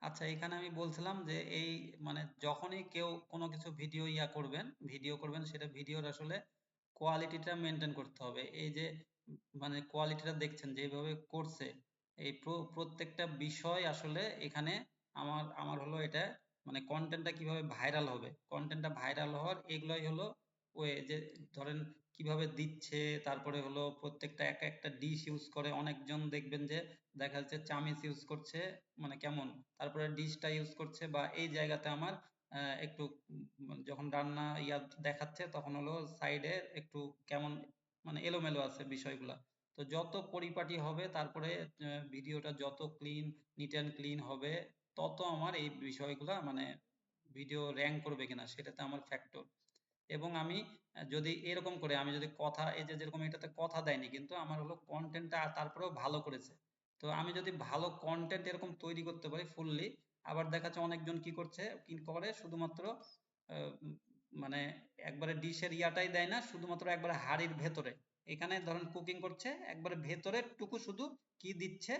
আচ্ছা, এখানে আমি বলছিলাম যে এই মানে যখনই কেউ কোনো কিছু ভিডিও করবেন সেটা ভিডিওর আসলে কোয়ালিটিটা মেনটেন করতে হবে। এই যে মানে কোয়ালিটিটা দেখছেন যেভাবে করছে, এই প্রত্যেকটা বিষয় আসলে এখানে আমার আমার হলো এটা মানে কন্টেন্টটা কিভাবে ভাইরাল হবে, কন্টেন্টটা ভাইরাল হওয়ার এগুলাই হলো ওয়ে যে ধরেন কিভাবে দিচ্ছে, তারপরে হলো প্রত্যেকটা এক একটা ডিশ ইউজ করে, অনেকজন দেখবেন যে দেখা যাচ্ছে চামিচ ইউজ করছে মানে কেমন, তারপরে ডিশটা ইউজ করছে বা এই জায়গাতে আমার একটু যখন রান্না দেখাচ্ছে তখন হলো সাইডে একটু কেমন মানে এলোমেলো আছে বিষয়গুলা। তো যত পরিপাটি হবে তারপরে ভিডিওটা যত নিট অ্যান্ড ক্লিন হবে, তত আমার এই বিষয়গুলা মানে ভিডিও র্যাঙ্ক করবে কিনা সেটাতে আমার ফ্যাক্টর। এবং আমি যদি এরকম করে আমি যদি কথা এই যে যেরকম এটাতে কথা দেয়নি কিন্তু আমার হলো কন্টেন্টটা তারপরেও ভালো করেছে, তো আমি যদি ভালো কন্টেন্ট এরকম তৈরি করতে পারি ফুললি, আবার দেখা যাচ্ছে অনেকজন কি করছে কি করে শুধুমাত্র মানে একবারে ডিশের ইয়াটাই দেয় না, শুধুমাত্র একবারে হাঁড়ির ভেতরে, এখানে ধরেন কুকিং করছে একবারে ভেতরের টুকু শুধু কি দিচ্ছে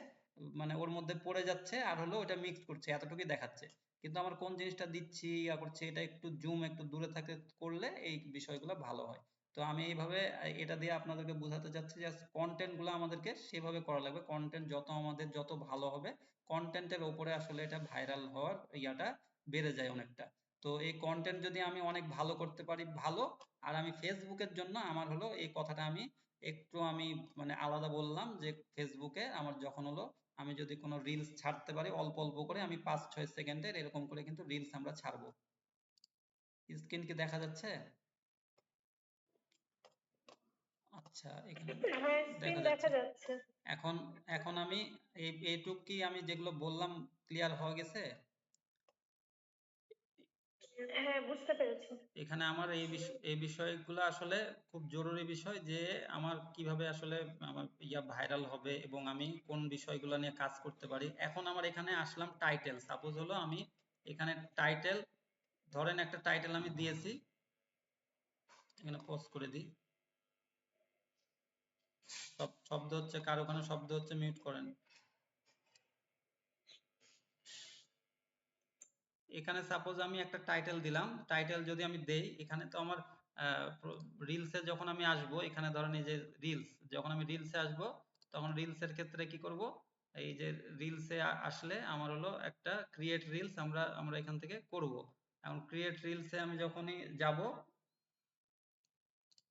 মানে ওর মধ্যে পড়ে যাচ্ছে আর হলো ওটা মিক্স করছে এতটুকুই দেখাচ্ছে, কিন্তু আমার কোন জিনিসটা দিচ্ছি করছি এটা একটু জুম একটু দূরে থাকে করলে এই বিষয়গুলো ভালো হয়। তো আমি এইভাবে এটা দিয়ে আপনাদেরকে বোঝাতে চাচ্ছি যে কন্টেন্ট গুলো আমাদেরকে সেভাবে করা লাগবে, কন্টেন্ট যত আমাদের যত ভালো হবে কন্টেন্টের ওপরে আসলে এটা ভাইরাল হওয়ার ইয়াটা বেড়ে যায় অনেকটা। তো এই কন্টেন্ট যদি আমি অনেক ভালো করতে পারি ভালো, আর আমি ফেসবুকের জন্য আমার হলো এই কথাটা আমি একটু আমি মানে আলাদা বললাম যে ফেসবুকে আমার যখন হলো আমি যদি কোনো রিলস ছাড়তে পারি অল্প অল্প করে, আমি 5-6 সেকেন্ডের এরকম করে কিন্তু রিলস আমরা ছাড়বো। স্ক্রিন কি দেখা যাচ্ছে? আচ্ছা, এখানে হ্যাঁ, স্ক্রিন দেখা দেখা যাচ্ছে। যাচ্ছে। এখন এখন আমি এইটুক কি আমি যেগুলো বললাম ক্লিয়ার হয়ে গেছে? হ্যাঁ, বুঝতে পেরেছি। এখানে আমার এই বিষয়গুলো আসলে খুব জরুরি বিষয় যে আমার কিভাবে আসলে আমার ভাইরাল হবে এবং আমি কোন বিষয়গুলো নিয়ে কাজ করতে পারি। এখন আমার এখানে আসলাম টাইটেল, সাপোজ হলো আমি এখানে টাইটেল, ধরেন একটা টাইটেল আমি দিয়েছি, এখানে পজ করে দিই, সব শব্দ হচ্ছে কারো কারো শব্দ হচ্ছে মিউট করেন। এখানে সাপোজ আমি একটা টাইটেল দিলাম, টাইটেল যদি আমি দেই এখানে তো আমার রিলসে যখন আমি আসবো এখানে ধরেন এই যে রিলস, যখন আমি রিলসে আসবো তখন রিলসের ক্ষেত্রে কি করব, এই যে রিলসে আসলে আমার হলো একটা ক্রিয়েট রিলস আমরা আমরা এখান থেকে করব। এখন ক্রিয়েট রিলসে আমি যখনই যাব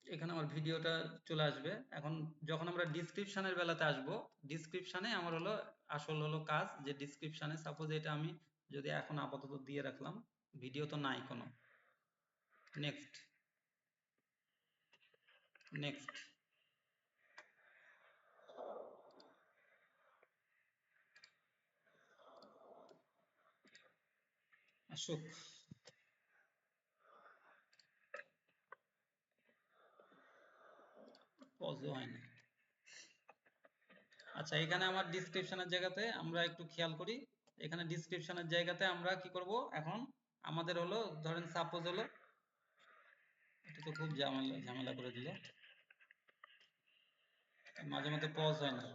এখানে আমার ভিডিওটা চলে আসবে। এখন যখন আমরা ডিসক্রিপশনের বেলাতে আসব, ডিসক্রিপশনে আমার হলো আসল হলো কাজ যে ডিসক্রিপশনে সাপোজ এটা আমি যদি এখন আপাতত দিয়ে রাখলাম, ভিডিও তো নাই কোনো, নেক্সট, নেক্সট আসুক, পজও হয় না। আচ্ছা, এখানে আমার ডিসক্রিপশনের জায়গাতে আমরা একটু খেয়াল করি, এখানে ডিসক্রিপশনের জায়গাতে আমরা কি করব এখন, আমাদের হলো ধরেন সাপোজ হলো, এটা তো খুব ঝামেলা ঝামেলা করে দিল, মাঝে মধ্যে পজ হয় না,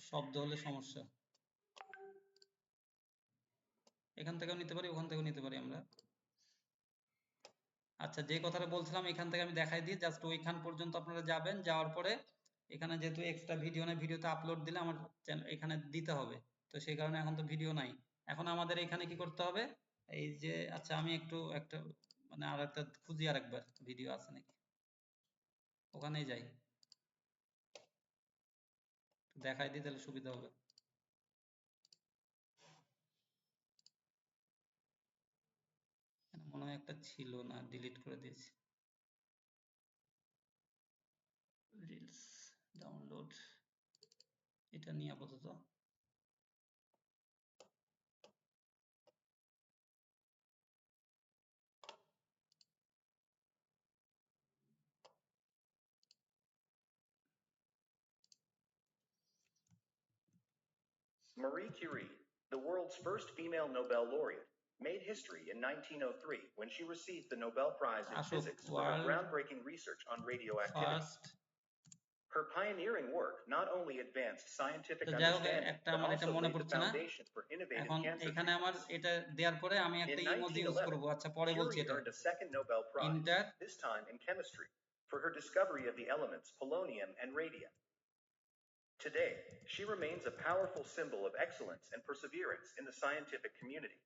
শব্দ হলে সমস্যা। এখান থেকেও নিতে পারি ওখান থেকেও নিতে পারি আমরা। আচ্ছা, যে কথাটা বলছিলাম এখান থেকে আমি দেখাই দিই, জাস্ট ওইখান পর্যন্ত আপনারা যাবেন, যাওয়ার পরে এখানে যেহেতু এক্সট্রা ভিডিও নেই, ভিডিওতে আপলোড দিলে আমার এখানে দিতে হবে, তো সেই কারণে এখন তো ভিডিও নাই। এখন আমাদের এখানে কি করতে হবে, এই যে আচ্ছা আমি একটু একটা মানে আর একটা খুঁজি আর একবার ভিডিও আছে নাকি, ওখানেই যাই, দেখাই দিই তাহলে সুবিধা হবে। এখানে মনে হয় একটা ছিল না, ডিলিট করে দিয়েছি। রিলস ডাউনলোড, এটা নিয়ে আপাতত Marie Curie, the world's first female Nobel laureate, made history in 1903 when she received the Nobel Prize in আসুক, Physics for her world groundbreaking research on radioactivity. First Her pioneering work not only advanced scientific তো যাই হোক understanding, একটা but আমার এটা also মনে laid the পড়ছে না foundation for innovative এখন cancer এখানে আমার treatments. এটা দেওয়ার পরে আমি In একটা ইমোজি ইউজ 1911, করব আচ্ছা পরে বলছি Curie এটা earned a second Nobel Prize, inter this time in chemistry, for her discovery of the elements polonium and radium. Today, she remains a powerful symbol of excellence and perseverance in the scientific community.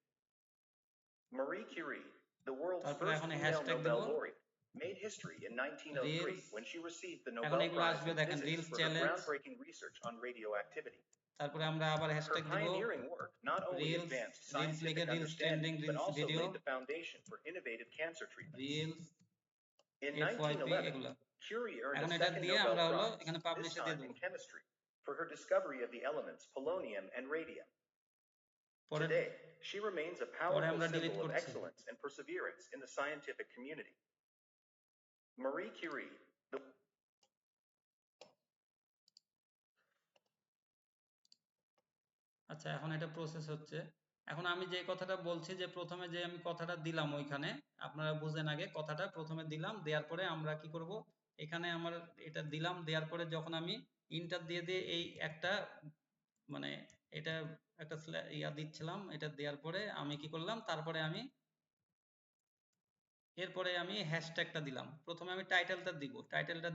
Marie Curie, the world's তারপরে first এখন female hashtag দেব Nobel laureate, made history in 1903 reels when she received the এখন Nobel এগুলো Prize আসবে in দেখেন physics reels for her challenge groundbreaking research on radioactivity. তারপরে আমরা আবার Her হ্যাশট্যাগ দিব pioneering work not only reels advanced reels লিখে scientific reels trending understanding, but reels also video laid the foundation for innovative cancer treatments. Reels In এফওয়াইপি 1911, এগুলো Curie earned এখন a এটা second দিয়ে Nobel আমরা হলো Prize, এখানে this পাবলিশে দিয়ে time দেব in chemistry, for her discovery of the elements polonium and radium. পরে Today, she remains a পরে powerful আমরা ডিলিট symbol of করছি excellence and perseverance in the scientific community. Marie Curie, the আচ্ছা এখন এটা প্রসেস হচ্ছে এখন আমি যে কথাটা বলছি যে প্রথমে যে আমি কথাটা দিলাম ওইখানে আপনারা বুঝেন আগে কথাটা প্রথমে দিলাম দেওয়ার পরে আমরা কি করব এখানে আমার এটা দিলাম দেওয়ার পরে যখন আমি ইন্টার দিয়ে দিয়ে এই একটা মানে এটা একটা ইয়া দিচ্ছিলাম এটা দেওয়ার পরে আমি কি করলাম তারপরে আমি এরপরে আমি হ্যাশট্যাগটা দিলাম প্রথমে আমি টাইটেলটা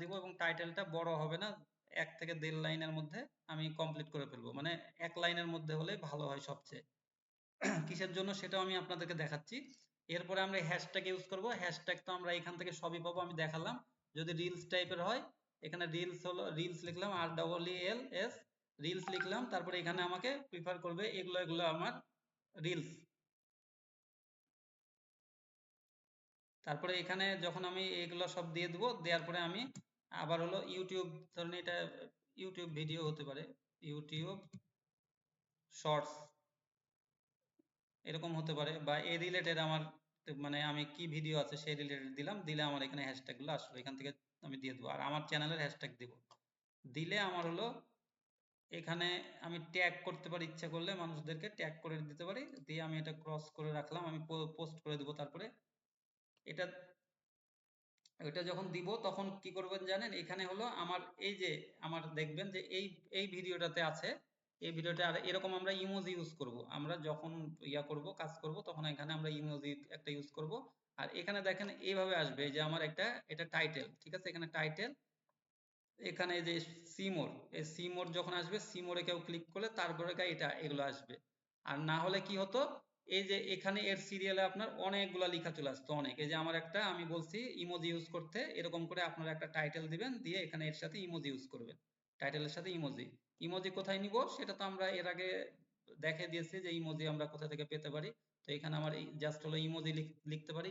দিব এবং টাইটেলটা বড় হবে না 1 থেকে 1.5 লাইনের মধ্যে আমি কমপ্লিট করে ফেলবো মানে 1 লাইনের মধ্যে হলে ভালো হয় সবচেয়ে কিসের জন্য সেটাও আমি আপনাদেরকে দেখাচ্ছি এরপরে আমরা হ্যাশট্যাগ ইউজ করব হ্যাশট্যাগ তো আমরা এখান থেকে সবই পাবো আমি দেখালাম যদি রিলস টাইপের হয় এখানে রিলস হলো রিলস লিখলাম REELS রিলস লিখলাম তারপরে এখানে আমাকে প্রিফার করবে এগুলো আমার রিলস তারপরে এখানে যখন আমি এগুলো সব দিয়ে দেবো দেওয়ার পরে আমি আবার হলো ইউটিউব ধরেন এটা ইউটিউব ভিডিও হতে পারে ইউটিউব শর্টস এরকম হতে পারে বা এই রিলেটেড আমার মানে আমি কি ভিডিও আছে সেই রিলেটেড দিলাম দিলে আমার এখানে হ্যাশট্যাগ গুলো আসবে এখান থেকে আমি দিয়ে দেবো আর আমার চ্যানেলের হ্যাশট্যাগ দিব দিলে আমার হলো এখানে আমি ট্যাগ করতে পারি ইচ্ছা করলে মানুষদেরকে ট্যাগ করে দিতে পারি দিয়ে আমি এটা ক্রস করে রাখলাম আমি পোস্ট করে দেবো তারপরে এটা ওইটা যখন দিব তখন কি করবেন জানেন এখানে হলো আমার এই যে আমার দেখবেন যে এই ভিডিওটাতে আছে এই ভিডিওটা আর এরকম আমরা ইমোজি ইউজ করব আমরা যখন ইয়া করব কাজ করব তখন এখানে আমরা ইমোজি একটা ইউজ করব আর এখানে দেখেন এইভাবে আসবে যে আমার একটা এটা টাইটেল ঠিক আছে এখানে টাইটেল এখানে যে সিমোর এই সিমোর যখন আসবে সিমোরে কেউ ক্লিক করলে তারপরে এটা এগুলো আসবে আর না হলে কি হতো এই যে এখানে এর সিরিয়ালে আপনার অনেকগুলা লেখা চলে আসতো অনেক এই যে আমার একটা আমি বলছি ইমোজি ইউজ করতে এরকম করে আপনারা একটা টাইটেল দিবেন দিয়ে এখানে এর সাথে ইমোজি ইউজ করবেন টাইটেলের সাথে ইমোজি ইমোজি কোথায় নিব সেটা তো আমরা এর আগে দেখে দিয়েছি যে ইমোজি আমরা কোথা থেকে পেতে পারি তো এখানে আমার জাস্ট হলো ইমোজি লিখতে পারি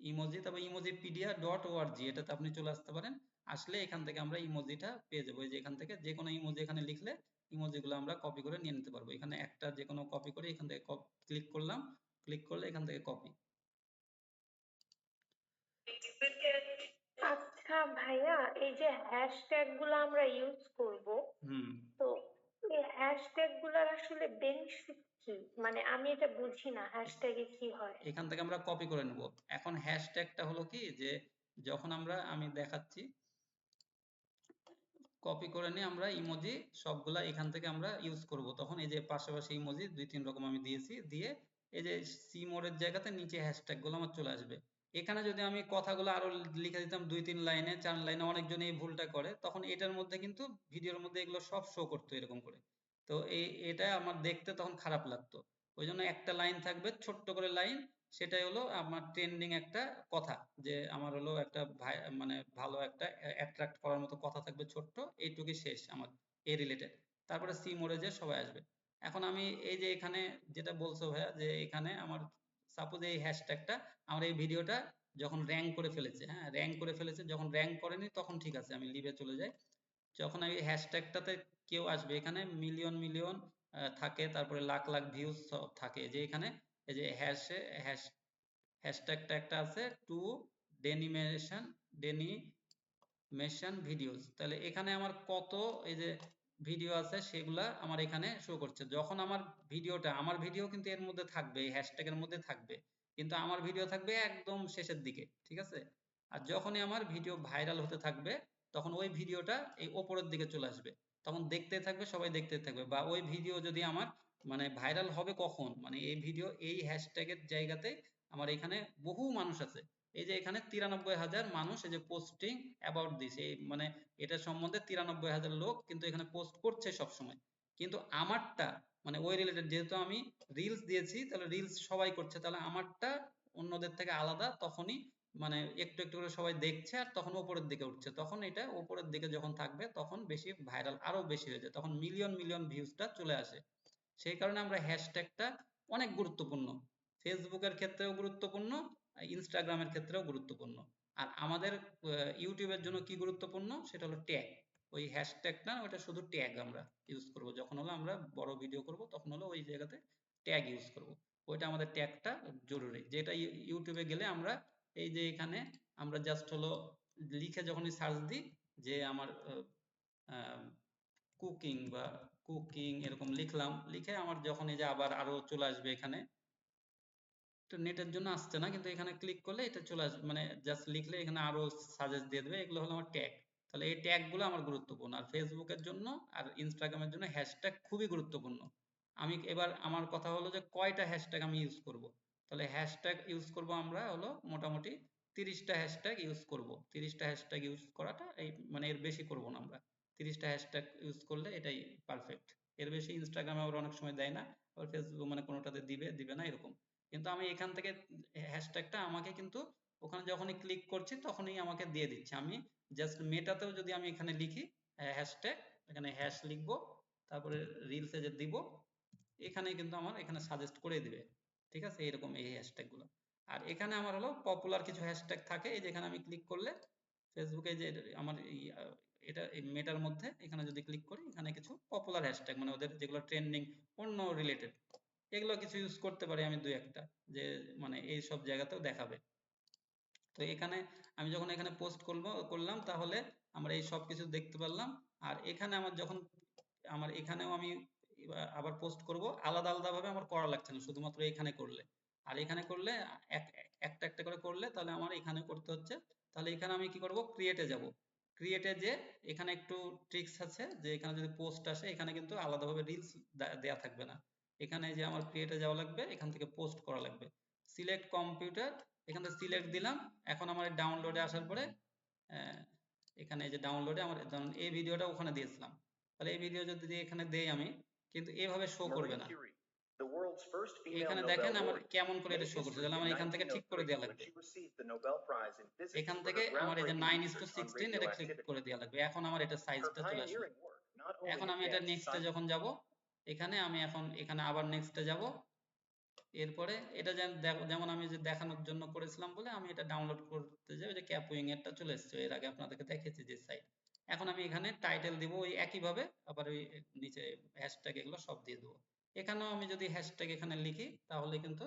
ইমোজি তারপর ইমোজিপিডিয়া.org এটাতে আপনি চলে আসতে পারেন আসলে এখান থেকে আমরা ইমোজিটা পেয়ে যাবো এই যে এখান থেকে যে কোনো ইমোজি এখানে লিখলে ইমোজিগুলো আমরা কপি করে নিয়ে নিতে পারবো এখানে একটা যে কোনো কপি করে এখান থেকে ক্লিক করলাম ক্লিক করলে এখান থেকে কপি আচ্ছা ভাইয়া এই যে হ্যাশট্যাগ গুলো আমরা ইউজ করব হুম তো এই হ্যাশট্যাগ গুলার আসলে বেনিফিট কি মানে আমি এটা বুঝি না হ্যাশট্যাগে কি হয় এখান থেকে আমরা কপি করে নেব এখন হ্যাশট্যাগটা হলো কি যে যখন আমি দেখাচ্ছি কপি করে নিয়ে আমরা ইমোজি সবগুলা এখান থেকে আমরা ইউজ করব তখন এই যে পাশাপাশি ইমোজি 2-3 রকম আমি দিয়েছি দিয়ে এই যে সি মোডের জায়গাতে নিচে হ্যাশট্যাগ গুলো আমার চলে আসবে এখানে যদি আমি কথাগুলো আরো লিখে দিতাম 2-3 লাইনে 4 লাইনে অনেকজন এই ভুলটা করে তখন এটার মধ্যে কিন্তু ভিডিওর মধ্যে এগুলো সব শো করতো এরকম করে তো এটা আমার দেখতে তখন খারাপ লাগতো ওই জন্য একটা লাইন থাকবে ছোট্ট করে লাইন সেটাই হলো আমার ট্রেন্ডিং একটা কথা যে আমার হলো একটা মানে ভালো একটা অ্যাট্রাক্ট করার মতো কথা থাকবে ছোট্ট এইটুকুই শেষ আমার এই রিলেটেড তারপরে সি মোড়ে যে সবাই আসবে এখন আমি এই যে এখানে যেটা বলছো ভাইয়া যে এখানে আমার সাপোজ এই হ্যাশট্যাগটা আমার এই ভিডিওটা যখন র্যাঙ্ক করে ফেলেছে হ্যাঁ র্যাঙ্ক করে ফেলেছে যখন র্যাঙ্ক করেনি তখন ঠিক আছে আমি লিভে চলে যাই যখন আমি হ্যাশট্যাগটাতে কেউ আসবে এখানে মিলিয়ন মিলিয়ন থাকে তারপরে লাখ লাখ ভিউজ থাকে যে এখানে এই যে হ্যাশট্যাগটা একটা আছে টু ডেনিমেশন ভিডিওস তাহলে এখানে আমার কত এই যে ভিডিও আছে সেগুলা আমার এখানে শো করছে যখন আমার ভিডিও কিন্তু এর মধ্যে থাকবে এই হ্যাশট্যাগের মধ্যে থাকবে কিন্তু আমার ভিডিও থাকবে একদম শেষের দিকে ঠিক আছে আর যখনই আমার ভিডিও ভাইরাল হতে থাকবে তখন ওই ভিডিওটা এই ওপরের দিকে চলে আসবে, তখন দেখতে থাকবে, সবাই দেখতে থাকবে। বা ওই ভিডিও যদি আমার মানে ভাইরাল হবে কখন, মানে এই ভিডিও এই হ্যাশট্যাগের জায়গাতে আমার এখানে বহু মানুষ আছে, এই যে এখানে 93,000 মানুষ এই যে পোস্টিং অ্যাবাউট দিস, এই মানে এটা সম্বন্ধে 93,000 লোক কিন্তু এখানে পোস্ট করছে সব সময়। কিন্তু আমারটা মানে ওই রিলেটেড, যেহেতু আমি রিলস দিয়েছি তাহলে রিলস সবাই করছে, তাহলে আমারটা অন্যদের থেকে আলাদা, তখনই মানে একটু একটু করে সবাই দেখছে আর তখন উপরের দিকে উঠছে, তখন এটা উপরের দিকে যখন থাকবে তখন বেশি ভাইরাল আরো বেশি হয়ে যায়, তখন মিলিয়ন মিলিয়ন ভিউজটা চলে আসে। সেই কারণে আমরা হ্যাশট্যাগটা অনেক গুরুত্বপূর্ণ, ফেসবুকের ক্ষেত্রেও গুরুত্বপূর্ণ, ইনস্টাগ্রামের ক্ষেত্রেও গুরুত্বপূর্ণ। আর আমাদের ইউটিউবের জন্য কি গুরুত্বপূর্ণ সেটা হলো ট্যাগ, ওই হ্যাশট্যাগ না, ওটা শুধু ট্যাগ আমরা ইউজ করব, যখন হলো আমরা বড় ভিডিও করব তখন হলো ওই জায়গাতে ট্যাগ ইউজ করব, ওইটা আমাদের ট্যাগটা জরুরি। যেটা ইউটিউবে গেলে আমরা এই যে এখানে আমরা জাস্ট হলো লিখে যখনই সার্চ দিই যে আমার কুকিং বা কুকিং এরকম লিখলাম, লিখে আমার যখন এই যে আবার আরো চলে আসবে এখানে, তো নেটের জন্য আসছে না কিন্তু এখানে ক্লিক করলে এটা চলে আসবে, মানে জাস্ট লিখলে এখানে আরো সাজেস্ট দিয়ে দেবে, এগুলো হলো আমার ট্যাগ। তাহলে এই ট্যাগ গুলো আমার গুরুত্বপূর্ণ। আর ফেসবুকের জন্য আর ইনস্টাগ্রামের জন্য হ্যাশট্যাগ খুবই গুরুত্বপূর্ণ। আমি এবার আমার কথা হলো যে কয়টা হ্যাশট্যাগ আমি ইউজ করব। তাহলে হ্যাশট্যাগ ইউজ করব আমরা হলো মোটামুটি 30টা হ্যাশট্যাগ ইউজ করব। 30টা হ্যাশট্যাগ ইউজ করাটা এই মানে এর বেশি করব না আমরা। 30টা হ্যাশট্যাগ ইউজ করলে এটাই পারফেক্ট। এর বেশি ইনস্টাগ্রামে আবার অনেক সময় দেয় না, আবার ফেসবুক মানে কোনোটাতে দিবে দিবে না এরকম। কিন্তু আমি এখান থেকে হ্যাশট্যাগটা আমাকে কিন্তু ওখানে যখনই ক্লিক করছি তখনই আমাকে দিয়ে দিচ্ছে। আমি জাস্ট মেটাতেও যদি আমি এখানে লিখি হ্যাশট্যাগ, এখানে হ্যাশ লিখবো, তারপরে রিলসে যে দিব, এখানে কিন্তু আমার এখানে সাজেস্ট করে দিবে। ঠিক আছে, এরকম এই হ্যাশট্যাগ গুলো। আর এখানে আমার হলো পপুলার কিছু হ্যাশট্যাগ থাকে, এই যে এখানে আমি ক্লিক করলে ফেসবুকে যে আমার এটা এই মেটার মধ্যে এখানে যদি ক্লিক করি, এখানে কিছু পপুলার হ্যাশট্যাগ মানে ওদের যেগুলো ট্রেন্ডিং অন্য রিলেটেড, এগুলো কিছু ইউজ করতে পারি আমি দুই একটা, যে মানে এই সব জায়গাতেও দেখাবে। তো এখানে আমি যখন এখানে পোস্ট করলাম তাহলে আমরা এই সব কিছু দেখতে পারলাম। আর এখানে আমার যখন আমার এখানেও আমি আবার পোস্ট করব, আলাদা আলাদা ভাবে আমার করা লাগছে না, শুধুমাত্র এখানে করলে। আর এখানে করলে একটা একটা করে করলে তাহলে আমার এখানে করতে হচ্ছে। তাহলে এখানে আমি কি করব, ক্রিয়েটে যাব, ক্রিয়েটে যে এখানে একটু ট্রিক্স আছে, যে এখানে যদি পোস্ট আসে এখানে কিন্তু আলাদাভাবে রিলস দেয়া থাকবে না, এখানে যে আমার ক্রিয়েটে যাওয়া লাগবে, এখান থেকে পোস্ট করা লাগবে। সিলেক্ট কম্পিউটার, এখান থেকে সিলেক্ট দিলাম। এখন আমার ডাউনলোডে আসার পরে আহ, এখানে এই যে ডাউনলোডে আমার ধরুন এই ভিডিওটা ওখানে দিয়েছিলাম, তাহলে এই ভিডিও যদি এখানে দেই আমি, কিন্তু এভাবে শো করবে Marie না। Curie, the world's first female এখানে Nobel দেখেন আমার laureate, কেমন করে এটা made শো করছে, history তাহলে in আমার এখান থেকে ঠিক করে 1903 দেওয়া when লাগবে। she received the Nobel Prize in Physics এখান for থেকে her আমার এই যে groundbreaking research on 9:16 এটা ক্লিক radioactivity. করে দেওয়া লাগবে, এখন আমার এটা Her সাইজটা চলে আসবে। pioneering work not only এখন আমি এটা advanced নেক্সটে science. যখন যাব, এখানে আমি এখন এখানে আবার নেক্সটে যাব, এরপরে এটা যেমন আমি যে দেখানোর জন্য করেছিলাম বলে আমি এটা ডাউনলোড করতে যাই, ওই যে ক্যাপুইং এরটা চলে এসেছে, এর আগে আপনাদেরকে দেখেছি যে সাইট। এখন আমি এখানে টাইটেল দিব ওই একইভাবে, আবার ওই নিচে হ্যাশট্যাগ এগুলো সব দিয়ে দেবো। এখানেও আমি যদি হ্যাশট্যাগ এখানে লিখি তাহলে কিন্তু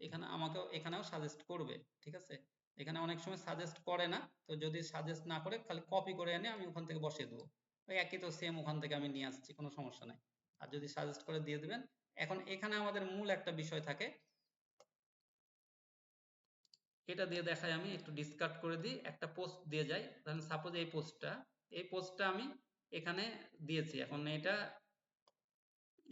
এখানে আমাকেও এখানেও সাজেস্ট করবে। ঠিক আছে, এখানে অনেক সময় সাজেস্ট করে না, তো যদি সাজেস্ট না করে খালি কপি করে এনে আমি ওখান থেকে বসিয়ে দেবো, ওই একই তো সেম ওখান থেকে আমি নিয়ে আসছি, কোনো সমস্যা নাই। আর যদি সাজেস্ট করে দিয়ে দিবেন। এখন এখানে আমাদের মূল একটা বিষয় থাকে, এটা দিয়ে দেখাই, আমি একটু ডিসকার্ড করে দিই, একটা পোস্ট দিয়ে যাই, ধরেন সাপোজ এই পোস্টটা আমি এখানে দিয়েছি। এখন এটা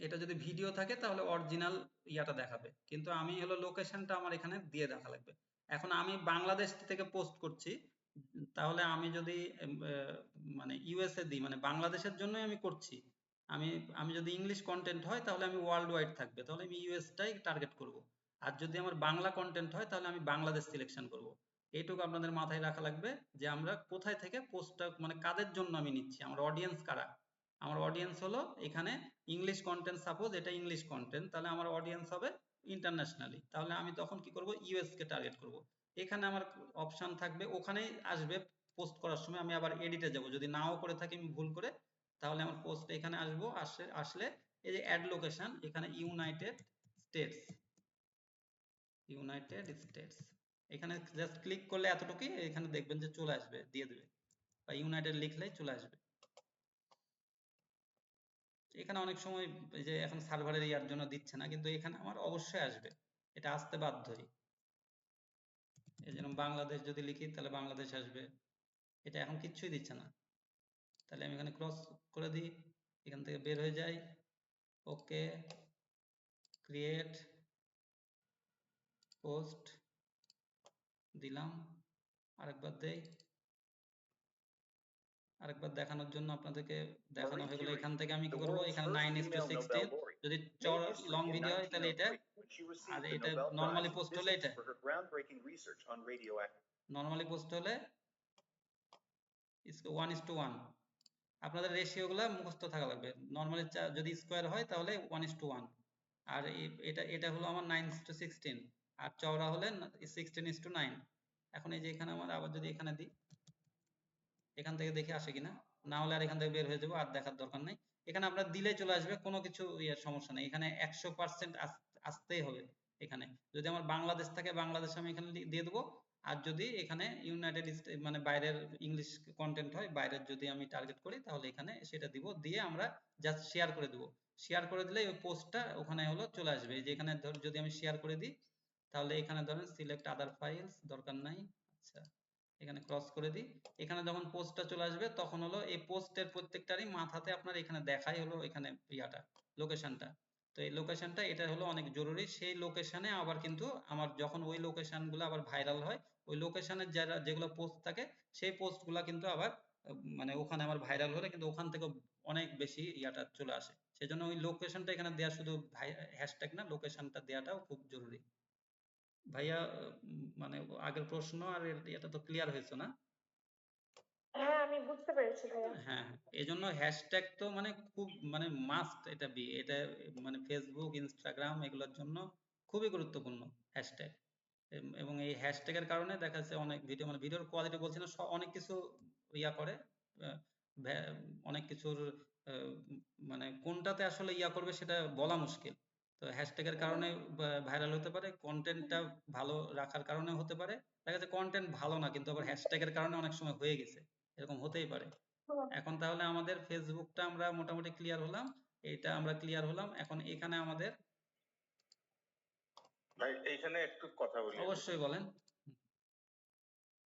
এটা যদি ভিডিও থাকে তাহলে অরিজিনাল ইয়াটা দেখাবে, কিন্তু আমি হলো লোকেশনটা আমার এখানে দিয়ে রাখা লাগবে। এখন আমি বাংলাদেশ থেকে পোস্ট করছি, তাহলে আমি যদি মানে ইউএসএ দিই, মানে বাংলাদেশের জন্যই আমি করছি, আমি আমি যদি ইংলিশ কন্টেন্ট হয় তাহলে আমি ওয়ার্ল্ড ওয়াইড থাকবে, তাহলে আমি ইউএসটাই টার্গেট করব। আর যদি আমার বাংলা কন্টেন্ট হয় তাহলে আমি বাংলাদেশ সিলেকশন করব। এইটুকু আপনাদের মাথায় রাখা লাগবে, যে আমরা কোথায় থেকে পোস্টটা মানে কাদের জন্য আমি নিচ্ছি, আমার অডিয়েন্স কারা। আমার অডিয়েন্স হলো এখানে ইংলিশ কন্টেন্ট, সাপোজ এটা ইংলিশ কন্টেন্ট, তাহলে আমার অডিয়েন্স হবে ইন্টারন্যাশনালি, তাহলে আমি তখন কি করব, ইউএস কে টার্গেট করব। এখানে আমার অপশন থাকবে, ওখানেই আসবে পোস্ট করার সময়। আমি আবার এডিটে যাব, যদি নাও করে থাকি আমি ভুল করে, তাহলে আমার পোস্ট এখানে আসবো, আসলে এই যে অ্যাড লোকেশন, এখানে ইউনাইটেড স্টেটস, এখানে জাস্ট ক্লিক করলে এতটুকুই, এখানে দেখবেন যে চলে আসবে, দিয়ে দেবে, বা ইউনাইটেড লিখলেই চলে আসবে। এখানে অনেক সময় এই যে এখন সার্ভারের ইয়ার জন্য দিচ্ছে না, কিন্তু এখানে আমার অবশ্যই আসবে, এটা আসতে বাধ্যই। এই যেরকম বাংলাদেশ যদি লিখি তাহলে বাংলাদেশ আসবে। এটা এখন কিচ্ছুই দিচ্ছে না। তাহলে আমি এখানে ক্রস করে দিই, এখান থেকে বের হয়ে যাই, ওকে, ক্রিয়েট পোস্ট দিলাম, আরেকবার দেই, আরেকবার দেখানোর জন্য আপনাদেরকে দেখানো Marie হয়ে গেল। Curie, এখান থেকে আমি কি the করব, world's এখানে first 9:16, female Nobel laureate, যদি made history long in video হয় তাহলে এটা, 1903 when she আর received the এটা Nobel normally Prize in post হলে Physics এটা, for her groundbreaking research on radioactive. Normally post হলে 1:1। আপনাদের রেশিও গুলা মুখস্থ থাকা লাগবে। নর্মালি যদি স্কোয়ার হয় তাহলে 1:1, আর এটা এটা হলো আমার 9:16, আর চওড়া হলে 16:9। এখন এই যে এখানে আমার আবার যদি এখানে দিই, এখান থেকে দেখে আসে কিনা, না হলে আর এখান থেকে বের হয়ে যাবো, আর দেখার দরকার নেই। এখানে আপনার দিলেই চলে আসবে, কোনো কিছু সমস্যা নেই। এখানে 100% আসতেই হবে। এখানে যদি আমার বাংলাদেশ থাকে, বাংলাদেশ আমি এখানে দিয়ে দেবো। আর যদি এখানে ইউনাইটেড স্টেট মানে বাইরের ইংলিশ কন্টেন্ট হয়, বাইরের যদি আমি টার্গেট করি, তাহলে এখানে সেটা দিব, দিয়ে আমরা জাস্ট শেয়ার করে দেবো। শেয়ার করে দিলে ওই পোস্টটা ওখানে হলো চলে আসবে। এই যে এখানে যদি আমি শেয়ার করে দিই, তাহলে এখানে ধরেন সিলেক্ট আদার ফাইলস, দরকার নাই। আচ্ছা, এখানে ক্রস করে দিই। এখানে যখন পোস্টটা চলে আসবে, তখন হলো এই পোস্টের প্রত্যেকটারই মাথাতে আপনার এখানে দেখাই হলো এখানে ইয়াটা, লোকেশনটা। তো এই লোকেশনটা এটা হলো অনেক জরুরি। সেই লোকেশনে আবার কিন্তু আমার যখন ওই লোকেশন গুলো আবার ভাইরাল হয়, ওই লোকেশনের যারা যেগুলো পোস্ট থাকে, সেই পোস্ট গুলা কিন্তু আবার মানে ওখানে আমার ভাইরাল হলে কিন্তু ওখান থেকে অনেক বেশি ইয়াটা চলে আসে। সেজন্য ওই লোকেশনটা এখানে দেওয়া, শুধু হ্যাশট্যাগ না, লোকেশনটা দেওয়াটাও খুব জরুরি। ভাইয়া মানে আগের প্রশ্ন আর এটা তো ক্লিয়ার হয়েছে না? হ্যাঁ, আমি বুঝতে পেরেছি ভাইয়া। হ্যাঁ, এজন্য হ্যাশট্যাগ তো মানে খুব মানে মাস্ট, এটা মানে ফেসবুক, ইনস্টাগ্রাম এগুলোর জন্য খুবই গুরুত্বপূর্ণ হ্যাশট্যাগ। এবং এই হ্যাশট্যাগের কারণে দেখা যাচ্ছে অনেক ভিডিও, মানে ভিডিওর কোয়ালিটি বলছি না, অনেক কিছু ইয়া করে, আহ, অনেক কিছুর আহ, মানে কোনটাতে আসলে ইয়া করবে সেটা বলা মুশকিল। তো হ্যাশট্যাগের কারণে ভাইরাল হতে পারে, কন্টেন্টটা ভালো রাখার কারণে হতে পারে। দেখা যাচ্ছে কন্টেন্ট ভালো না, কিন্তু আবার হ্যাশট্যাগের কারণে অনেক সময় হয়ে গেছে, এরকম হতেই পারে। হুম। এখন তাহলে আমাদের ফেসবুকটা আমরা মোটামুটি ক্লিয়ার হলাম, এটা আমরা ক্লিয়ার হলাম। এখন এখানে আমাদের, ভাই এইখানে একটু কথা বলি আমি। অবশ্যই বলেন।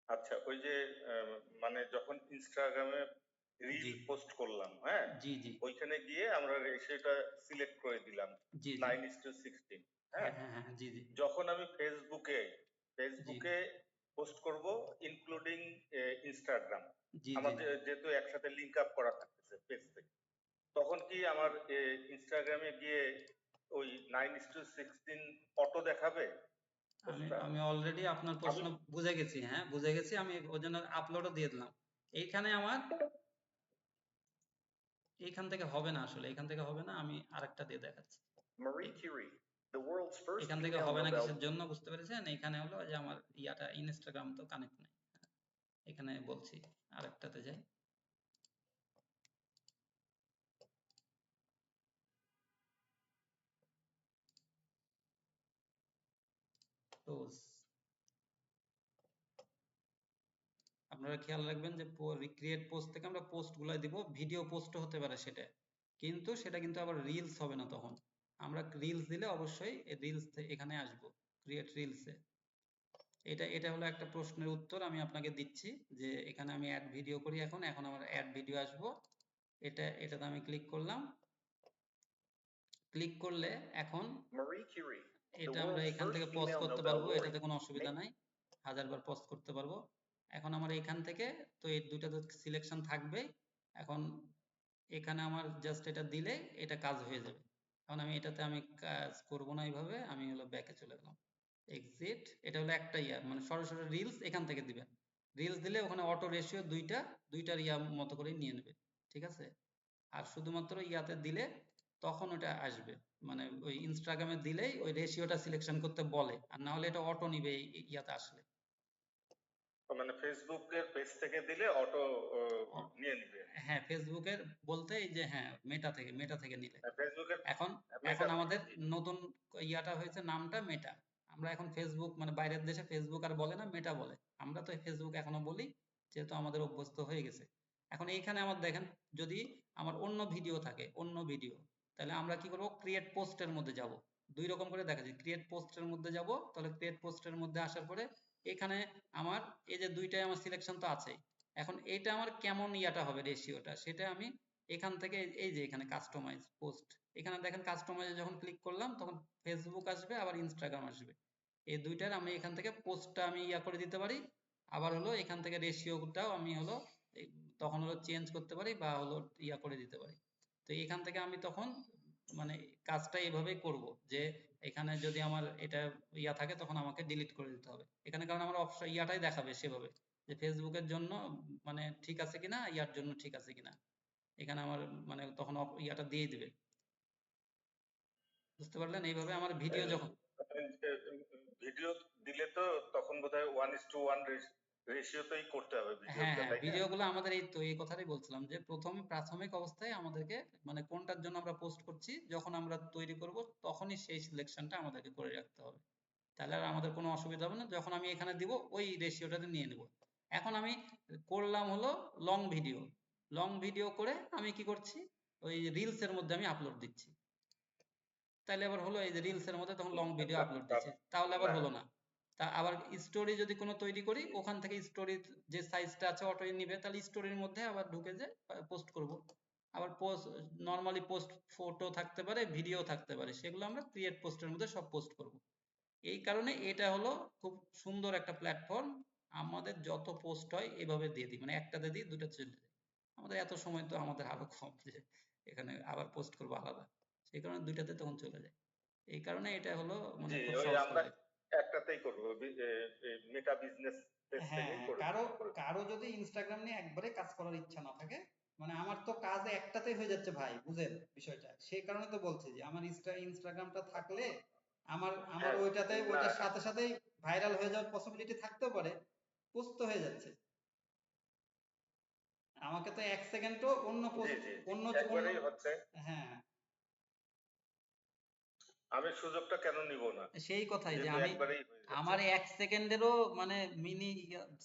আচ্ছা, ওই যে মানে যখন ইনস্টাগ্রামে রিল জি পোস্ট করলাম, হ্যাঁ, জি জি ওইখানে গিয়ে আমরা রেশিওটা সিলেক্ট করে দিলাম জি জি 9:16, হ্যাঁ হ্যাঁ। হ্যাঁ হ্যাঁ জি জি যখন আমি ফেসবুকে জি পোস্ট করব ইনক্লুডিং ইনস্টাগ্রাম, জি জি আমাদের যেহেতু একসাথে লিংক আপ করা থাকতেছে পেজ থেকে, তখন কি আমার ইনস্টাগ্রামে গিয়ে ওই 9:16 অটো দেখাবে আমি পোস্টটা? আমি অলরেডি আপনার আমি প্রশ্ন বুঝে গেছি, হ্যাঁ বুঝে গেছি, আমি ওই জন্য আপলোডও দিয়ে দিলাম। এইখানে আমার এইখান থেকে হবে না, আসলে এখান থেকে হবে না, আমি আরেকটা দিয়ে দেখাচ্ছি। Marie A- Curie, the world's first এখান থেকে female হবে না Nobel. কিসের জন্য বুঝতে পেরেছেন? এখানে হলো যে আমার ইয়াটা ইনস্টাগ্রাম তো কানেক্ট নাই। এখানে বলছি, আরেকটাতে যাই। পোজ, আপনারা খেয়াল রাখবেন যে ক্রিয়েট পোস্ট থেকে আমরা পোস্ট গুলাই দিব, ভিডিও পোস্টও হতে পারে সেটা, কিন্তু সেটা কিন্তু আবার রিলস হবে না তখন। আমরা রিলস দিলে অবশ্যই রিলস এখানে আসবো, ক্রিয়েট রিলসে। এটা এটা হলো একটা প্রশ্নের উত্তর আমি আপনাকে দিচ্ছি, যে এখানে আমি অ্যাড ভিডিও করি, এখন এখন আমার অ্যাড ভিডিও আসবো। এটাতে আমি ক্লিক করলাম, ক্লিক করলে এখন Marie Curie, the এটা আমরা world's এখান first থেকে পজ female করতে Nobel পারবো, এটাতে laureate, কোনো অসুবিধা made নাই, 1000 বার পজ করতে পারবো। এখন আমার এখান থেকে তো এই দুইটা তো সিলেকশন থাকবে। এখন এখানে আমার জাস্ট এটা দিলে এটা কাজ হয়ে যাবে। এখন আমি এটাতে আমি কাজ করব না, এইভাবে আমি হলো ব্যাকে চলে গেলাম, এক্সিট। এটা হলো একটা ইয়া, মানে সরাসরি রিলস এখান থেকে দিবেন। রিলস দিলে ওখানে অটো রেশিও দুইটার ইয়া মতো করে নিয়ে নেবে, ঠিক আছে। আর শুধুমাত্র ইয়াতে দিলে তখন ওটা আসবে, মানে ওই ইনস্টাগ্রামে দিলেই ওই রেশিওটা সিলেকশন করতে বলে, আর না হলে এটা অটো নিবে ইয়াতে আসলে। মানে ফেসবুকের পেজ থেকে দিলে অটো অ- নিয়ে নিবে। হ্যাঁ, ফেসবুকের বলতে এই যে হ্যাঁ, মেটা থেকে নিলে। ফেসবুকের এখন এখন মেটা থেকে, আমাদের জি। নতুন ইয়াটা হয়েছে, নামটা মেটা। আমরা এখন ফেসবুক মানে বাইরের দেশে ফেসবুক আর বলে না, মেটা বলে। আমরা তো ফেসবুক এখনো বলি, যেহেতু আমাদের অভ্যস্ত হয়ে গেছে। এখন এইখানে আমার দেখেন, যদি আমার অন্য ভিডিও থাকে, অন্য ভিডিও, তাহলে আমরা কি করব, ক্রিয়েট পোস্টের মধ্যে যাব। দুই রকম করে দেখা যায়, ক্রিয়েট পোস্টের মধ্যে যাব, তাহলে ক্রিয়েট পোস্টের মধ্যে আসার পরে এখানে আমার এই যে দুইটাই আমার সিলেকশন তো আছে। এখন এটা আমার কেমন ইয়াটা হবে রেশিওটা সেটা আমি এখান থেকে এই যে এখানে কাস্টমাইজ পোস্ট, এখানে দেখেন কাস্টমাইজে যখন ক্লিক করলাম তখন ফেসবুক আসবে আবার ইনস্টাগ্রাম আসবে। এই দুইটার আমি এখান থেকে পোস্টটা আমি ইয়া করে দিতে পারি, আবার হলো এখান থেকে রেশিওটাও আমি হলো তখন হলো চেঞ্জ করতে পারি বা হলো ইয়া করে দিতে পারি। তো এখান থেকে আমি তখন মানে কাজটা এইভাবেই করব যে এখানে যদি আমার এটা ইয়া থাকে তখন আমাকে ডিলিট করে দিতে হবে এখানে, কারণ আমার অপশন ইয়াটাই দেখাবে সেভাবে যে ফেসবুকের জন্য মানে ঠিক আছে কিনা, ইয়ার জন্য ঠিক আছে কিনা। এখানে আমার মানে তখন ইয়াটা দিয়ে দিবে, বুঝতে পারলেন? এইভাবে আমার ভিডিও যখন ভিডিও দিলে তো তখন বোধহয় 1:1 রেশিওতেই করতে হবে হ্যাঁ ভিডিওটা, হ্যাঁ তাই না? ভিডিওগুলো আমাদের এই তো এই কথাটাই বলছিলাম যে প্রথমে প্রাথমিক অবস্থায় আমাদেরকে মানে কোনটার জন্য আমরা পোস্ট করছি যখন আমরা তৈরি করব তখনই সেই সিলেকশনটা আমাদেরকে করে রাখতে হবে, তাহলে আর আমাদের কোনো অসুবিধা হবে না। যখন আমি এখানে দিব ওই রেশিওটাতে নিয়ে নেব। এখন আমি করলাম হলো লং ভিডিও, লং ভিডিও করে আমি কি করছি ওই রিলস এর মধ্যে আমি আপলোড দিচ্ছি, তাইলে আবার হলো এই যে রিলস এর মধ্যে তখন লং ভিডিও আপলোড দিচ্ছি, তাহলে আবার না, হলো না। তা আবার স্টোরি যদি কোনো তৈরি করি ওখান থেকে স্টোরির যে সাইজটা আছে অটোই নিবে, তাহলে স্টোরির মধ্যে আবার ঢুকে যে পোস্ট করব। আবার পোস্ট নরমালি পোস্ট ফটো থাকতে পারে, ভিডিও থাকতে পারে, সেগুলো আমরা ক্রিয়েট পোস্টের মধ্যে সব পোস্ট করব। এই কারণে এটা হলো খুব সুন্দর একটা প্ল্যাটফর্ম। আমাদের যত পোস্ট হয় এভাবে দিয়ে দিই, মানে একটাতে দিই দুটাতে চলে যায়। আমাদের এত সময় তো আমাদের আরো কম যে এখানে আবার পোস্ট করবো আলাদা, সেই কারণে দুইটাতে তখন চলে যায়। এই কারণে এটা হলো মানে জি, খুব ওই সহজ করে আমরা দেয়। একটাতেই করবো, মেটা বিজনেস পেজ হ্যাঁ থেকেই হ্যাঁ, করে কারো করে কারো যদি ইনস্টাগ্রাম নিয়ে একবারে কাজ করার ইচ্ছা না থাকে, মানে আমার তো কাজ একটাতেই হয়ে যাচ্ছে ভাই, বুঝেন বিষয়টা, সেই কারণে তো বলছি যে আমার ইনস্টাগ্রামটা থাকলে আমার আমার হ্যাঁ, ওইটাতে না, ওইটার সাথে সাথেই ভাইরাল হয়ে যাওয়ার পসিবিলিটি থাকতেও পারে, পোস্ট তো হয়ে যাচ্ছে। আমাকে তো এক সেকেন্ডও অন্য জি পোস্ট জি জি, অন্য অন্য একবারেই হচ্ছে। হ্যাঁ, আমি সুযোগটা কেন নিব না, সেই কথাই যে যেহেতু আমি একবারেই হয়ে যাচ্ছে। আমার এক সেকেন্ডেরও মানে মিনি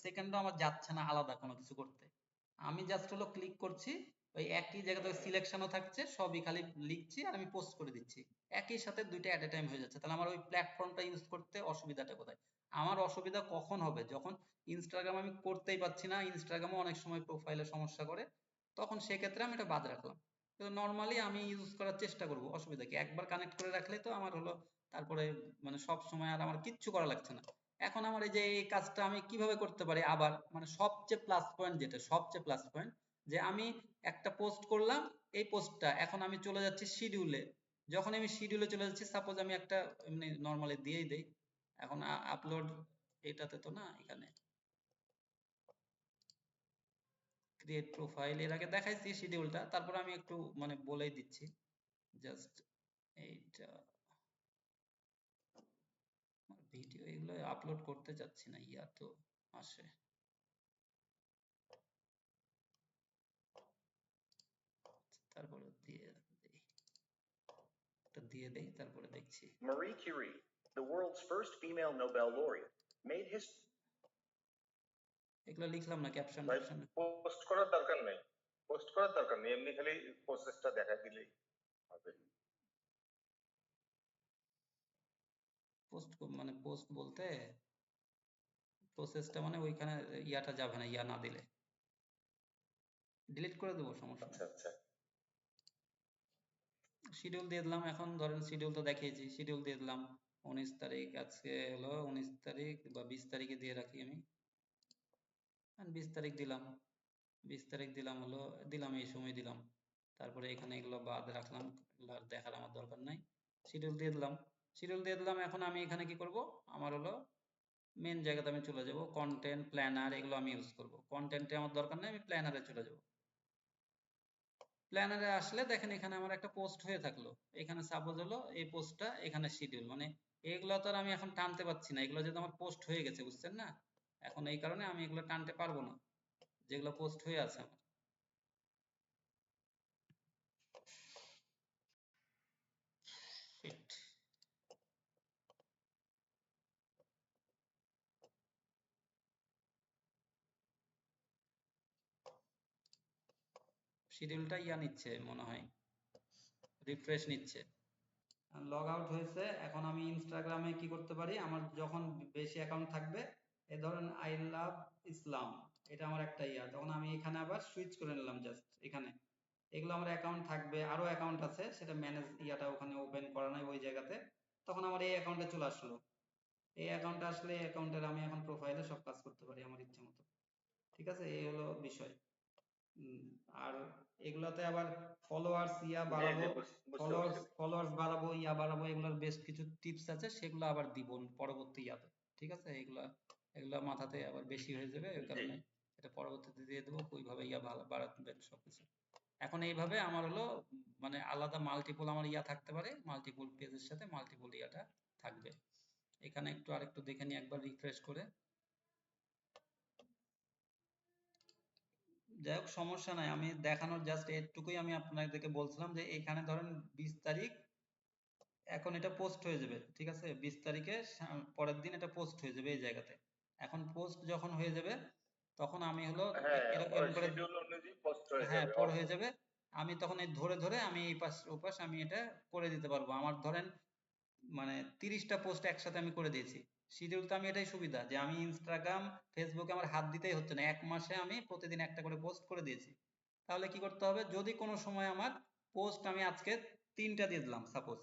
সেকেন্ডও আমার যাচ্ছে না আলাদা কোনো কিছু করতে। আমি জাস্ট হলো ক্লিক করছি, ওই একই জায়গা থেকে সিলেকশনও থাকছে, সবই খালি লিখছি আর আমি পোস্ট করে দিচ্ছি, একই সাথে দুইটা এট এ টাইম হয়ে যাচ্ছে। তাহলে আমার ওই প্ল্যাটফর্মটা ইউজ করতে অসুবিধাটা কোথায়? আমার অসুবিধা কখন হবে যখন ইনস্টাগ্রাম আমি করতেই পারছি না, ইনস্টাগ্রামও অনেক সময় প্রোফাইলে সমস্যা করে, তখন সেক্ষেত্রে আমি এটা বাদ রাখলাম। কিন্তু নর্মালি আমি ইউজ করার চেষ্টা করব, অসুবিধা কি, একবার কানেক্ট করে রাখলে তো আমার হলো তারপরে মানে সব সময় আর আমার কিচ্ছু করা লাগছে না। এখন আমার এই যে এই কাজটা আমি কিভাবে করতে পারি আবার, মানে সবচেয়ে প্লাস পয়েন্ট যেটা সবচেয়ে প্লাস পয়েন্ট, যে আমি একটা পোস্ট করলাম, এই পোস্টটা এখন আমি চলে যাচ্ছি শিডিউলে। যখন আমি শিডিউলে চলে যাচ্ছি, সাপোজ আমি একটা এমনি নর্মালি দিয়েই দেই, এখন আপলোড এটাতে তো না, এখানে ক্রিয়েট প্রোফাইল এর আগে দেখাইছি শিডিউলটা, তারপর আমি একটু মানে বলেই দিচ্ছি জাস্ট এইটা ভিডিও এগুলো আপলোড করতে চাচ্ছি না, ইয়া তো আসে, তারপরে দিয়ে দেই, এটা দিয়ে দেই তারপরে দেখছি। Marie Curie, the world's first female Nobel laureate, made history. এগুলো লিখলাম না ক্যাপশন ভাই, ট্যাপশন? পোস্ট করার দরকার নেই, পোস্ট করার দরকার নেই, এমনি খালি প্রসেসটা দেখা দিলেই হবে। পোস্ট মানে পোস্ট বলতে প্রসেসটা মানে ওইখানে ইয়াটা যাবে না, ইয়া না দিলে ডিলিট করে দেবো, সমস্যা আচ্ছা নেই। আচ্ছা, শিডিউল দিয়ে দিলাম, এখন ধরেন শিডিউল তো দেখিয়েছি, শিডিউল দিয়ে দিলাম 19 তারিখ, আজকে হলো 19 তারিখ বা 20 তারিখে দিয়ে রাখি আমি, 20 তারিখ দিলাম, 20 তারিখ দিলাম হলো, দিলাম এই সময় দিলাম, তারপরে এখানে এগুলো বাদ রাখলাম, এগুলো আর দেখার আমার দরকার নাই। শিডিউল দিয়ে দিলাম, শিডিউল দিয়ে দিলাম, এখন আমি এখানে কি করব, আমার হলো মেন জায়গাতে আমি চলে যাব, কন্টেন্ট প্ল্যানার এগুলো আমি ইউজ করব, কন্টেন্টে আমার দরকার নেই, আমি প্ল্যানারে চলে যাব। প্ল্যানারে আসলে দেখেন এখানে আমার একটা পোস্ট হয়ে থাকলো, এখানে সাপোজ হলো এই পোস্টটা, এখানে শিডিউল, মানে এগুলো তো আর আমি এখন টানতে পারছি না, এগুলো যেহেতু আমার পোস্ট হয়ে গেছে, বুঝছেন না? এখন এই কারণে আমি এগুলো টানতে পারবো না, যেগুলো পোস্ট হয়ে আছে আমার। Shit. শিডিউলটা ইয়া নিচ্ছে মনে হয়, রিফ্রেশ নিচ্ছে, লগ আউট হয়েছে। এখন আমি ইনস্টাগ্রামে কি করতে পারি, আমার যখন বেশি অ্যাকাউন্ট থাকবে এই ধরেন আই লাভ ইসলাম, এটা আমার একটা ইয়া, তখন আমি এখানে আবার সুইচ করে নিলাম জাস্ট এখানে। এগুলো আমার অ্যাকাউন্ট থাকবে, আরো অ্যাকাউন্ট আছে, সেটা ম্যানেজ ইয়াটা ওখানে ওপেন করা নাই ওই জায়গাতে। তখন আমার এই অ্যাকাউন্টে চলে আসলো। এই অ্যাকাউন্টে আসলে এই অ্যাকাউন্টের আমি এখন প্রোফাইলে সব কাজ করতে পারি আমার ইচ্ছে মতো। ঠিক আছে, এই হলো বিষয়। উম, আর এগুলাতে আবার ফলোয়ার্স ইয়া জি বাড়াবো, জি বুঝতে ফলোয়ার্স পারছি। ফলোয়ার্স বাড়াবো ইয়া বাড়াবো, এগুলোর বেশ কিছু টিপস আছে, সেগুলো আবার দিব পরবর্তী ইয়াতে। ঠিক আছে, এগুলা এগুলা মাথাতে আবার বেশি হয়ে যাবে, এই জি কারণে এটা পরবর্তীতে দিয়ে দেবো ওইভাবে ইয়া বাড়াবেন সবকিছু। এখন এইভাবে আমার হলো মানে আলাদা মাল্টিপল আমার ইয়া থাকতে পারে, মাল্টিপল পেজের সাথে মাল্টিপল ইয়াটা থাকবে। এখানে একটু আরেকটু দেখে নিই একবার রিফ্রেশ করে। যাই হোক সমস্যা নাই, আমি দেখানোর জাস্ট এটুকুই আমি আপনাদেরকে বলছিলাম যে এখানে ধরেন 20 তারিখ, এখন এটা পোস্ট হয়ে যাবে। ঠিক আছে, 20 তারিখে পরের দিন এটা পোস্ট হয়ে যাবে এই জায়গাতে। এখন পোস্ট যখন হয়ে যাবে তখন আমি হলো হ্যাঁ, ওই এরকম করে, শিডিউল অনুযায়ী পোস্ট হয়ে হ্যাঁ যাবে, পর হয়ে অটো। যাবে। আমি তখন এই ধরে ধরে আমি এই পাশ ও পাশ আমি এটা করে দিতে পারবো। আমার ধরেন মানে 30টা পোস্ট একসাথে আমি করে দিয়েছি। শিডিউল তো আমি এটাই সুবিধা যে আমি ইনস্টাগ্রাম ফেসবুকে আমার হাত দিতেই হচ্ছে না, 1 মাসে আমি প্রতিদিন একটা করে পোস্ট করে দিয়েছি। তাহলে কি করতে হবে, যদি কোনো সময় আমার পোস্ট আমি আজকে 3টা দিয়ে দিলাম, সাপোজ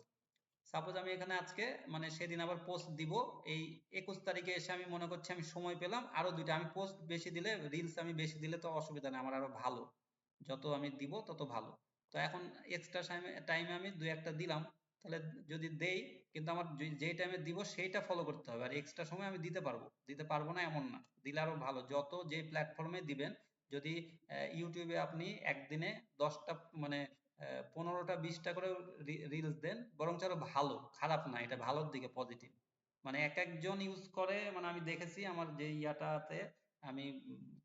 সাপোজ আমি এখানে আজকে মানে সেদিন আবার পোস্ট দিব, এই 21 তারিখে এসে আমি মনে করছি আমি সময় পেলাম আরো 2টা, আমি পোস্ট বেশি দিলে রিলস আমি বেশি দিলে তো অসুবিধা নেই, আমার আরো ভালো, যত আমি দিব তত ভালো। তো এখন এক্সট্রা টাইমে আমি 2-1টা দিলাম, তাহলে যদি দেই, কিন্তু আমার যেই টাইমে দিব সেইটা ফলো করতে হবে, আর এক্সট্রা সময় আমি দিতে পারবো না এমন না, দিলে আরো ভালো। যত যে প্ল্যাটফর্মে দিবেন, যদি ইউটিউবে আপনি একদিনে 10টা মানে 15টা 20টা করে রিলস দেন, বরঞ্চ আরো ভালো, খারাপ না, এটা ভালোর দিকে পজিটিভ। মানে এক একজন ইউজ করে, মানে আমি দেখেছি আমার যে ইয়াটাতে আমি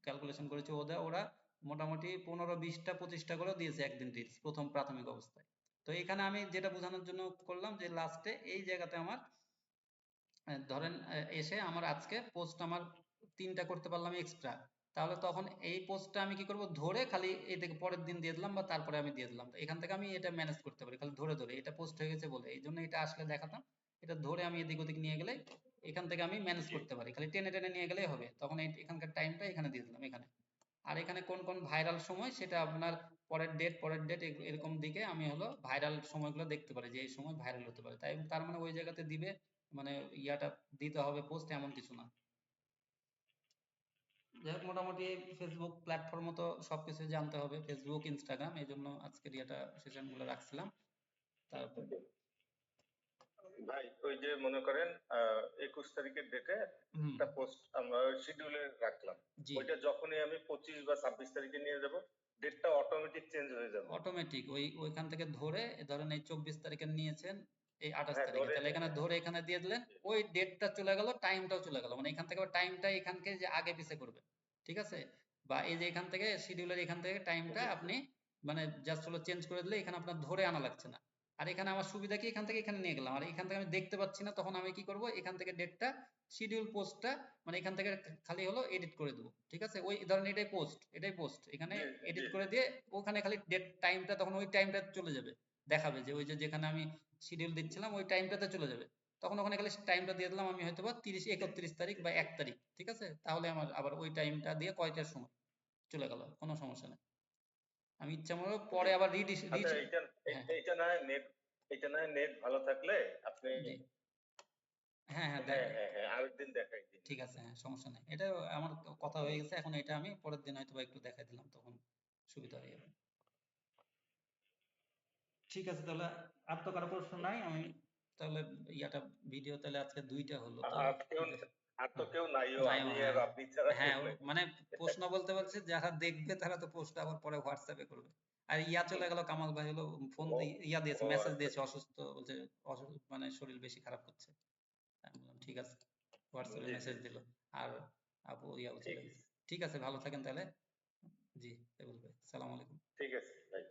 ক্যালকুলেশন করেছি, ওরা মোটামুটি 15 20টা 25টা করে দিয়েছে একদিন রিলস প্রথম প্রাথমিক অবস্থায়। তো এখানে আমি যেটা বোঝানোর জন্য করলাম যে লাস্টে এই জায়গাতে আমার ধরেন এসে আমার আজকে পোস্ট আমার 3টা করতে পারলাম এক্সট্রা, তাহলে তখন এই পোস্টটা আমি কি করব, ধরে খালি এই থেকে পরের দিন দিয়ে দিলাম বা তারপরে আমি দিয়ে দিলাম। তো এখান থেকে আমি এটা ম্যানেজ করতে পারি খালি ধরে ধরে, এটা পোস্ট হয়ে গেছে বলে এই জন্য এটা আসলে দেখাতাম। এটা ধরে আমি এদিক ওদিক নিয়ে গেলে এখান থেকে আমি ম্যানেজ জি করতে পারি, খালি টেনে টেনে নিয়ে গেলেই হবে। তখন এখানকার টাইমটা এখানে দিয়ে দিলাম এখানে। আর এখানে কোন কোন ভাইরাল সময় সেটা আপনার পরের ডেট এরকম দিকে আমি হলো ভাইরাল সময়গুলো দেখতে পারি যে এই সময় ভাইরাল হতে পারে, তাই তার মানে ওই জায়গাতে দিবে মানে ইয়াটা দিতে হবে পোস্ট এমন কিছু না। যাই হোক মোটামুটি ফেসবুক প্ল্যাটফর্ম তো সবকিছু জানতে হবে, ফেসবুক ইনস্টাগ্রাম, এই জন্য আজকের ইয়াটা সেশন গুলো রাখছিলাম। তারপর ভাই, ওই যে মনে করেন 21 তারিখের ডেটে হুম, একটা পোস্ট আমরা শিডিউলে রাখলাম, জি ওইটা যখনই আমি 25 বা 26 তারিখে নিয়ে যাব, ডেটটা অটোমেটিক চেঞ্জ হয়ে যাবে। অটোমেটিক ওইখান থেকে ধরে ধরেন এই 24 তারিখে নিয়েছেন, এই 28 হ্যাঁ, তারিখে ধরে তাহলে এখানে ধরে এখানে দিয়ে দিলেন, ওই ডেটটা চলে গেল, টাইমটাও চলে গেল, মানে এখান থেকে টাইমটা এখানকে যে আগে পিছে করবে। ঠিক আছে, বা এই যে এখান থেকে শিডিউলের এখান থেকে টাইমটা জি জি আপনি মানে জাস্ট হলো চেঞ্জ করে দিলে এখানে আপনার ধরে আনা লাগছে না। আর এখানে আমার সুবিধা কি, এখান থেকে এখানে নিয়ে গেলাম, আর এখান থেকে আমি দেখতে পাচ্ছি না, তখন আমি কি করব, এখান থেকে ডেটটা শিডিউল পোস্টটা মানে এখান থেকে খালি হলো এডিট করে দেবো। ঠিক আছে, ওই ধরেন এটাই পোস্ট এখানে জি জি এডিট জি করে দিয়ে ওখানে খালি ডেট টাইমটা তখন ওই টাইমটা চলে যাবে, দেখাবে যে ওই যে যেখানে আমি শিডিউল দিচ্ছিলাম ওই টাইমটাতে চলে যাবে। তখন ওখানে খালি টাইমটা দিয়ে দিলাম আমি হয়তো বা 30 31 তারিখ বা 1 তারিখ। ঠিক আছে, তাহলে আমার আবার ওই টাইমটা দিয়ে কয়টার সময় চলে গেল, কোনো সমস্যা নেই। আমি ইচ্ছা মতো জি। পরে আবার আচ্ছা, এইটা হ্যাঁ এইটা না হয় নেট, এইটা না হয় নেট ভালো থাকলে আপনি, জি হ্যাঁ হ্যাঁ হ্যাঁ হ্যাঁ হ্যাঁ, আরেকদিন দেখাই দিন। ঠিক আছে, হ্যাঁ সমস্যা নেই, এটা আমার কথা হয়ে গেছে, এখন এটা আমি পরের দিন হয়তো বা একটু দেখাই দিলাম, তখন সুবিধা হয়ে যাবে। ঠিক আছে, তাহলে আর তো কারো প্রশ্ন নাই, আমি তাহলে ইয়াটা ভিডিও তাহলে আজকে 2টা হলো তো। আর কেউ, আর তো হ্যাঁ কেউ নাইও, নাইও, আমি আর হ্যাঁ আপনি ছাড়া হ্যাঁ কেউ নাই। মানে প্রশ্ন বলতে বলছে যারা দেখবে তারা তো পোস্ট আবার পরে হোয়াটসঅ্যাপে করবে। আর ইয়া চলে গেল, কামাল ভাই হলো ফোন ও, ইয়া দিয়েছে, ও মেসেজ আচ্ছা দিয়েছে আচ্ছা। অসুস্থ, বলছে অসুস্থ মানে শরীর বেশি খারাপ করছে। আমি বললাম ঠিক আছে, হোয়াটসঅ্যাপে জি জি মেসেজ দিল। আর আপু ইয়াও চলে ঠিক গেছে। আছে, ঠিক আছে, ভালো থাকেন তাহলে। জি, বলবে সালাম আলাইকুম। ঠিক আছে ভাই।